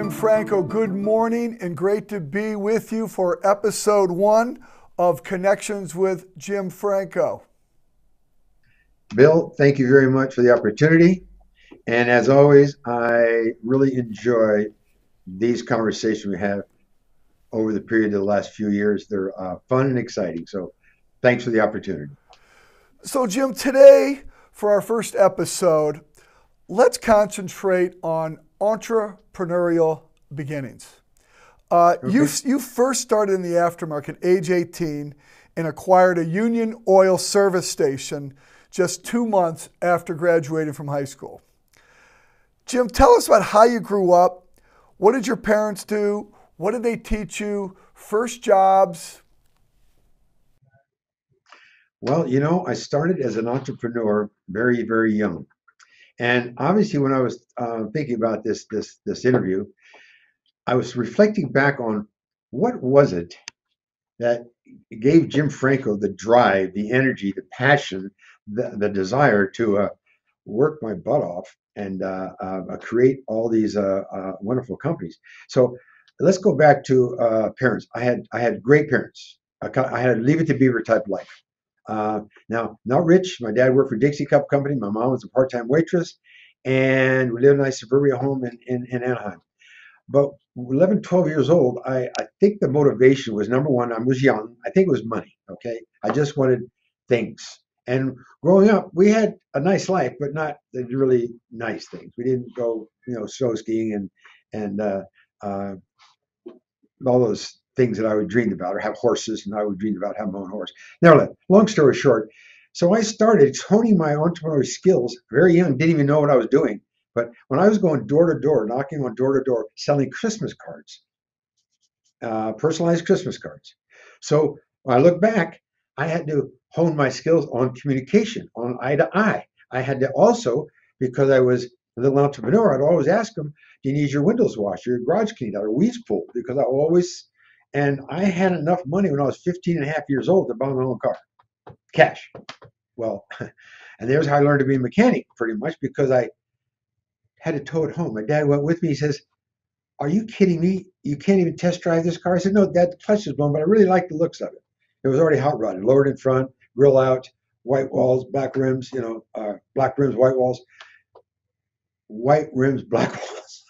Jim Franco. Good morning and great to be with you for episode 1 of Connections with Jim Franco. Bill, thank you very much for the opportunity. And as always, I really enjoy these conversations we have over the period of the last few years. They're fun and exciting. So thanks for the opportunity. So, Jim, today for our first episode, let's concentrate on entrepreneurial beginnings. You first started in the aftermarket age 18 and acquired a Union Oil service station just 2 months after graduating from high school. Jim, tell us about how you grew up. What did your parents do? What did they teach you? First jobs? Well, you know, I started as an entrepreneur very, very young. And obviously, when I was thinking about this interview, I was reflecting back on what was it that gave Jim Franco the drive, the energy, the passion, the desire to work my butt off and create all these wonderful companies. So let's go back to parents. I had great parents. I had a Leave It to Beaver type life. Now, not rich. My dad worked for Dixie Cup Company. My mom was a part-time waitress, and we lived in a nice suburbia home in Anaheim. But 11, 12 years old, I think the motivation was, number one, I was young. I think it was money. Okay. I just wanted things. And growing up, we had a nice life, but not the really nice things. We didn't go, snow skiing and all those things that I would dream about, or have horses, and I would dream about having my own horse. Nevertheless, long story short, so I started honing my entrepreneurial skills very young, didn't even know what I was doing. But when I was going door to door, knocking on door to door, selling Christmas cards, personalized Christmas cards. So when I look back, I had to hone my skills on communication, on eye to eye. I had to also, because I was a little entrepreneur, I'd always ask them, do you need your windows washed, your garage cleaned out, or weeds pulled? Because and I had enough money when I was 15 and a half years old to buy my own car, cash. Well, and there's how I learned to be a mechanic pretty much, because I had to tow it home. My dad went with me. He says, are you kidding me? You can't even test drive this car? I said, no, Dad, the clutch is blown, but I really like the looks of it. It was already hot rodded, lowered in front, grill out, white walls, black rims, black rims, white walls, white rims, black walls.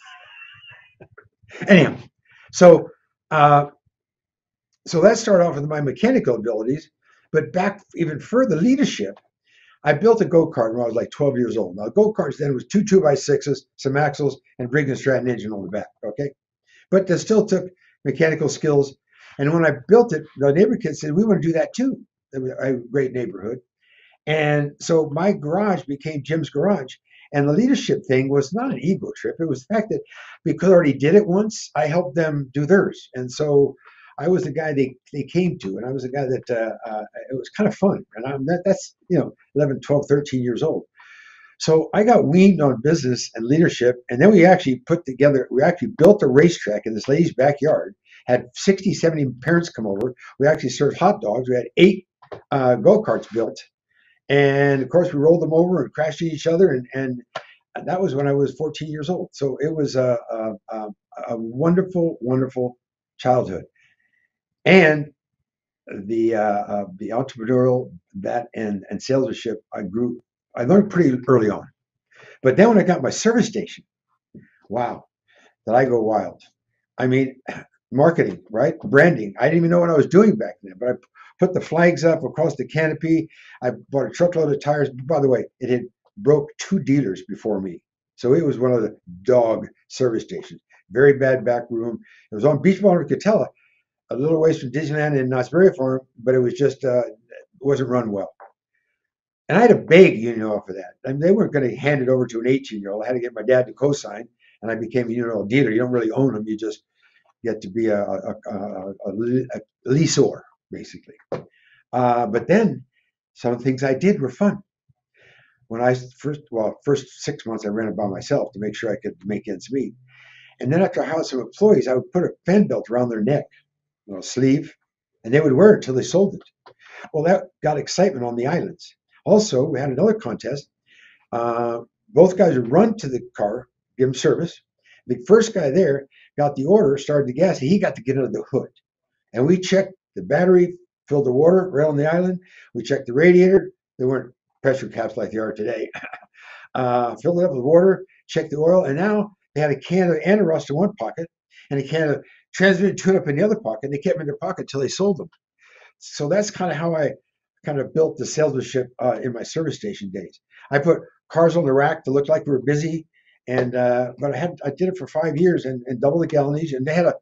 Anyhow, so that started off with my mechanical abilities, but back even further, leadership. I built a go-kart when I was like 12 years old. Now, go-karts then was 2 2x6s, some axles, and Briggs and Stratton engine on the back, okay? But that still took mechanical skills. And when I built it, the neighbor kids said, we want to do that too. It was a great neighborhood. And so my garage became Jim's garage. And the leadership thing was not an ego trip. It was the fact that because I already did it once, I helped them do theirs. And so I was the guy they came to, and I was the guy that it was kind of fun. And that's 11, 12, 13 years old. So I got weaned on business and leadership, and then we actually built a racetrack in this lady's backyard, had 60, 70 parents come over. We actually served hot dogs. We had 8 go-karts built. And of course, we rolled them over and crashed into each other. And that was when I was 14 years old. So it was a wonderful, wonderful childhood. And the entrepreneurial and salesmanship, I learned pretty early on. But then when I got my service station, wow, did I go wild. I mean, marketing, right? Branding. I didn't even know what I was doing back then, but I put the flags up across the canopy. I bought a truckload of tires. By the way, it had broke 2 dealers before me. So it was one of the dog service stations. Very bad back room. It was on Beach Ball in Catella, a little ways from Disneyland and Knott's Berry Farm, but it was just, it wasn't run well. And I had to beg Union Oil for that. I mean, they weren't going to hand it over to an 18-year-old. I had to get my dad to co-sign, and I became a Union Oil dealer. You don't really own them. You just get to be a leaseor, basically. But then some of the things I did were fun. When I first 6 months, I ran it by myself to make sure I could make ends meet. And then after I hired some employees, I would put a fan belt around their neck, sleeve, and they would wear it until they sold it. Well, that got excitement on the islands. Also, we had another contest. Both guys would run to the car, give them service. The first guy there got the order, started the gas, and he got to get under the hood. And we checked the battery, filled the water right on the island. We checked the radiator. There weren't pressure caps like they are today. Filled it up with water, checked the oil, and now they had a can of anti-rust in one pocket and a can of transmitted tune-up in the other pocket. They kept them in their pocket until they sold them. So that's kind of how I kind of built the salesmanship in my service station days. I put cars on the rack to look like we were busy, and but I did it for 5 years and double the gallonage. And they had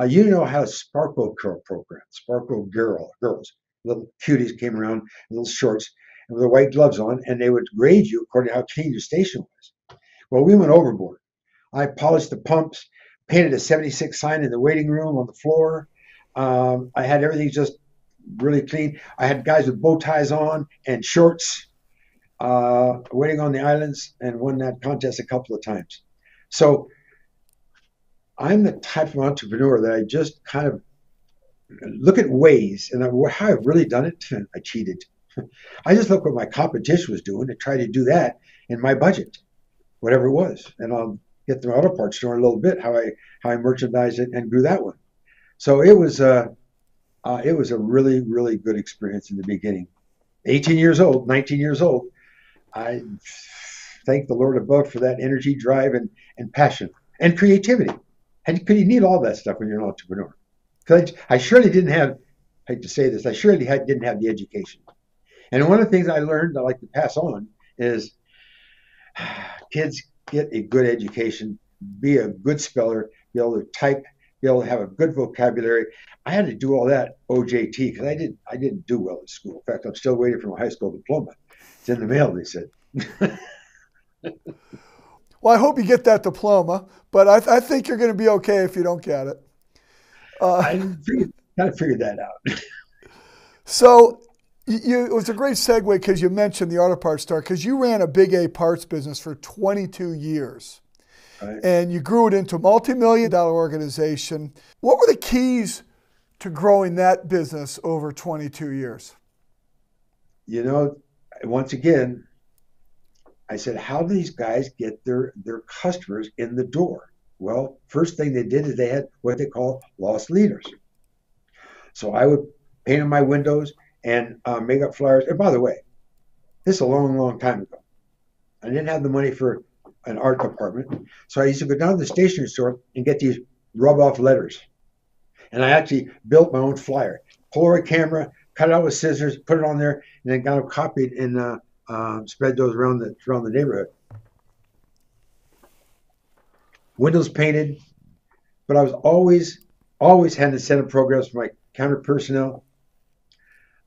you know how a Sparkle Girl program, Sparkle girls, little cuties came around, little shorts, and with their white gloves on, and they would grade you according to how clean your station was. Well, we went overboard. I polished the pumps, painted a 76 sign in the waiting room on the floor. I had everything just really clean. I had guys with bow ties on and shorts waiting on the islands, and won that contest a couple of times. So I'm the type of entrepreneur that I just kind of look at ways, and how I've really done it. I cheated. I just look what my competition was doing and try to do that in my budget, whatever it was, and I'll get the auto parts store in a little bit. How I merchandise it and grew that one. So it was a really, really good experience in the beginning. 18 years old, 19 years old. I thank the Lord above for that energy, drive, and passion and creativity. And you need all that stuff when you're an entrepreneur. Because I surely didn't have, I hate to say this, I surely didn't have the education. And one of the things I learned I like to pass on is kids, get a good education, be a good speller, be able to type, be able to have a good vocabulary. I had to do all that OJT because I didn't do well at school. In fact, I'm still waiting for my high school diploma. It's in the mail, they said. Well, I hope you get that diploma, but I think you're going to be okay if you don't get it. I kind of figured that out. So it was a great segue because you mentioned the auto parts store, because you ran a big A parts business for 22 years. Right. And you grew it into a multi-million-dollar organization. What were the keys to growing that business over 22 years? You know, once again, I said, how do these guys get their customers in the door? Well, first thing they did is they had what they call lost leaders. So I would paint on my windows and make up flyers. And by the way, this is a long, long time ago. I didn't have the money for an art department. So I used to go down to the stationery store and get these rub-off letters. And I actually built my own flyer. Polaroid camera, cut it out with scissors, put it on there, and then got them copied and spread those around the neighborhood. Windows painted, but I was always had incentive programs for my counter personnel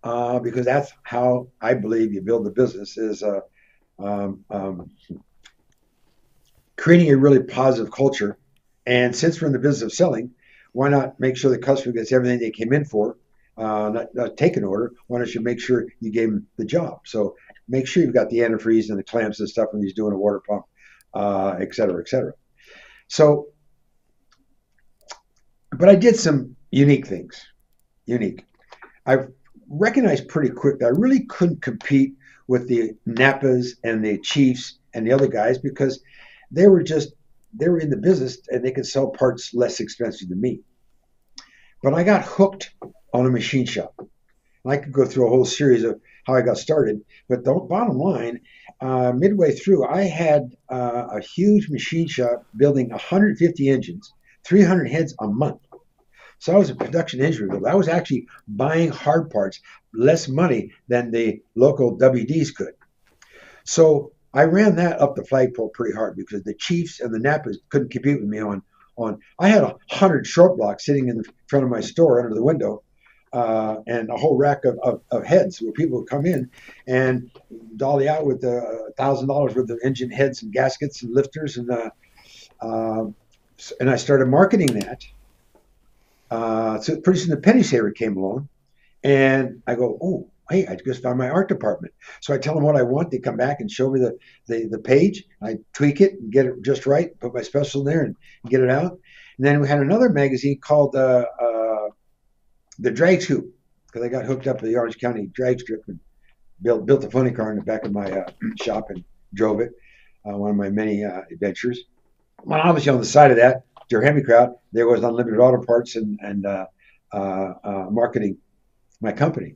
because that's how I believe you build a business is creating a really positive culture. And since we're in the business of selling, why not make sure the customer gets everything they came in for, not take an order. Why don't you make sure you gave them the job? So make sure you've got the antifreeze and the clamps and stuff when he's doing a water pump, et cetera, et cetera. So, but I did some unique things. I recognized pretty quick that I really couldn't compete with the Napas and the Chiefs and the other guys because they were in the business and they could sell parts less expensive than me. But I got hooked on a machine shop. And I could go through a whole series of how I got started. But the bottom line, midway through, I had a huge machine shop building 150 engines, 300 heads a month. So I was a production engine builder. I was actually buying hard parts, less money than the local WDs could. So I ran that up the flagpole pretty hard because the Chiefs and the Napas couldn't compete with me on. I had 100 short blocks sitting in front of my store under the window. And a whole rack of heads where people would come in and dolly out with $1,000 worth of engine heads and gaskets and lifters. And I started marketing that. So pretty soon the penny saver came along and I go, oh, hey, I just found my art department. So I tell them what I want. They come back and show me the page. I tweak it and get it just right, put my special in there and get it out. And then we had another magazine called the drag scoop, because I got hooked up to the Orange County drag strip and built a funny car in the back of my shop and drove it, one of my many adventures. Well, obviously on the side of that, dear Hemi crowd, there was Unlimited Auto Parts and marketing my company.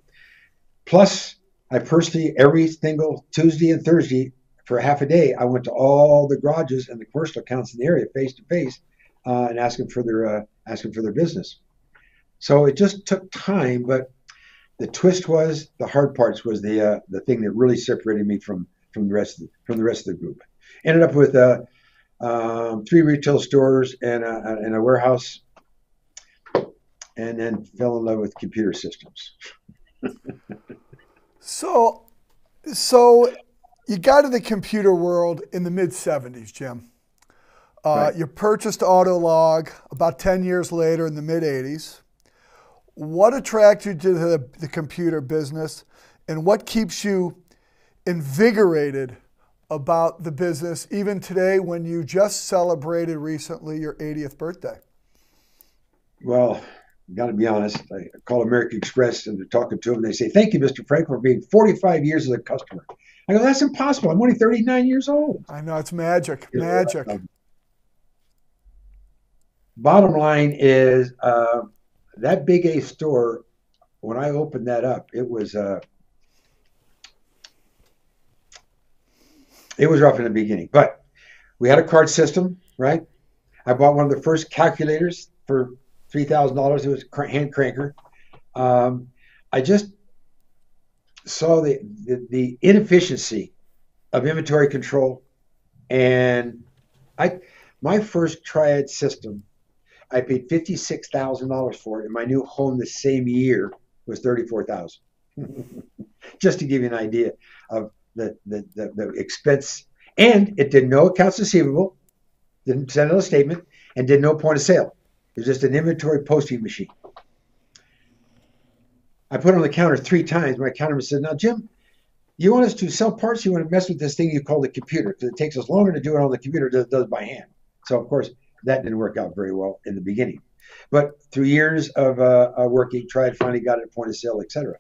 Plus, I personally, every single Tuesday and Thursday for half a day, I went to all the garages and the commercial accounts in the area face to face and asking for their business. So it just took time, but the twist was the hard parts was the thing that really separated me from the rest of the group. Ended up with 3 retail stores and a warehouse, and then fell in love with computer systems. So you got in the computer world in the mid-'70s, Jim. Right. You purchased Autologue about 10 years later in the mid-'80s. What attracted you to the computer business, and what keeps you invigorated about the business even today when you just celebrated recently your 80th birthday? Well, got to be honest. I call American Express and they're talking to them. They say, "Thank you, Mr. Franco, for being 45 years as a customer." I go, "That's impossible. I'm only 39 years old." I know, it's magic, magic. Bottom line is that Big A store, when I opened that up, it was rough in the beginning. But we had a card system, right? I bought one of the first calculators for $3,000. It was a hand cranker. I just saw the inefficiency of inventory control, and my first Triad system, I paid $56,000 for it, and my new home the same year was $34,000. Just to give you an idea of the expense, and it did no accounts receivable, didn't send out a statement, and did no point of sale. It was just an inventory posting machine. I put it on the counter 3 times. My counterman said, "Now, Jim, you want us to sell parts? You want to mess with this thing you call the computer? Because it takes us longer to do it on the computer than it does by hand." So, of course, that didn't work out very well in the beginning. But through years of working, tried, finally got it at point of sale, etc.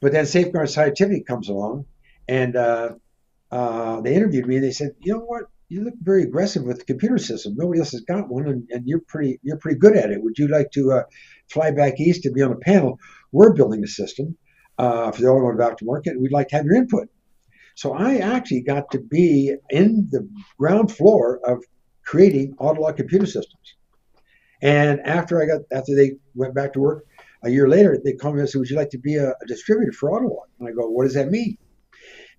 But then Safeguard Scientific comes along, and they interviewed me, and they said, "You know what? You look very aggressive with the computer system. Nobody else has got one, and you're pretty good at it. Would you like to fly back east and be on a panel? We're building a system for the automotive aftermarket, and we'd like to have your input." So I actually got to be in the ground floor of creating Autologue computer systems. And after they went back to work a year later, they called me and said, "Would you like to be a distributor for Autologue?" And I go, "What does that mean?"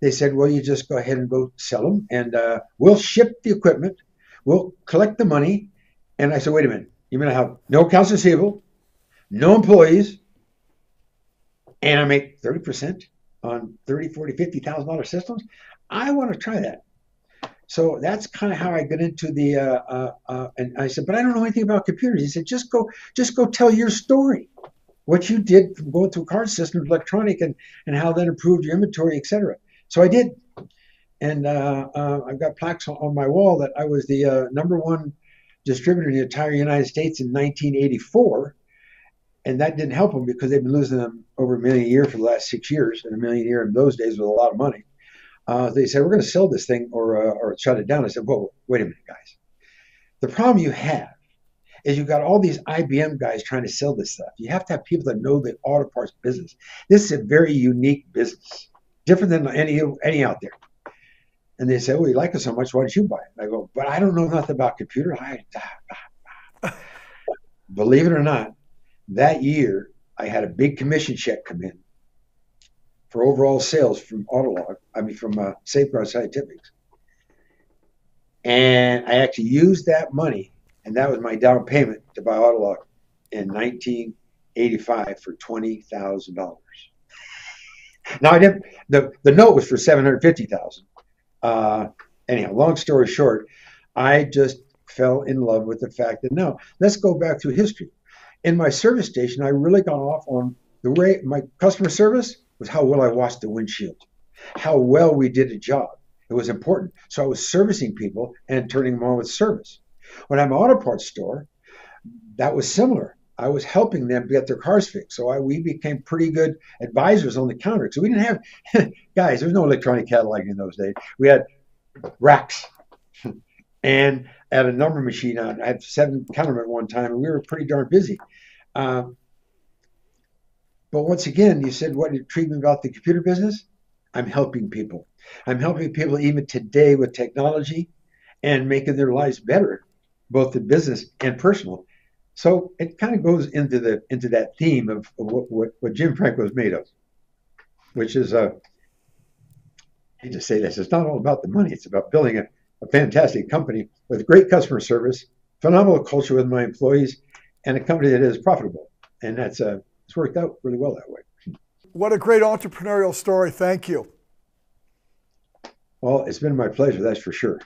They said, "Well, you just go ahead and go sell them, and we'll ship the equipment, we'll collect the money." And I said, "Wait a minute, you mean I have no accounts receivable, no employees, and I make 30% on $30, $40, $50,000 systems? I want to try that." So that's kind of how I got into and I said, "But I don't know anything about computers." He said, just go tell your story, what you did from going through card systems, electronic, and how that improved your inventory, etc. So I did. And I've got plaques on my wall that I was the #1 distributor in the entire United States in 1984. And that didn't help them because they've been losing them over $1 million a year for the last 6 years. And $1 million a year in those days was a lot of money. They said, "We're going to sell this thing or shut it down." I said, "Whoa, wait a minute, guys. The problem you have is you've got all these IBM guys trying to sell this stuff. You have to have people that know the auto parts business. This is a very unique business, different than any out there." And they said, "Well, you like it so much, why don't you buy it?" And I go, "But I don't know nothing about computer." Believe it or not, that year I had a big commission check come in for overall sales from from Safeguard Scientific. And I actually used that money, and that was my down payment to buy Autologue in 1985 for $20,000. Now I didn't. The note was for $750,000. Anyhow, long story short, I just fell in love with the fact that no, let's go back through history. In my service station, I really got off on the way my customer service was how well I washed the windshield, how well we did a job. It was important. So I was servicing people and turning them on with service. When I'm an auto parts store, that was similar. I was helping them get their cars fixed. So we became pretty good advisors on the counter. So we didn't have, guys, there was no electronic cataloging in those days. We had racks. and I had a number machine on. I had 7 countermen at one time, and we were pretty darn busy. Um, but once again, you said, what intrigued me about the computer business? I'm helping people. I'm helping people even today with technology and making their lives better, both in business and personal. So it kind of goes into that theme of what Jim Franco is made of, which is I hate to say this, it's not all about the money. It's about building a fantastic company with great customer service, phenomenal culture with my employees, and a company that is profitable. And that's it's worked out really well that way. What a great entrepreneurial story. Thank you. Well, it's been my pleasure, that's for sure.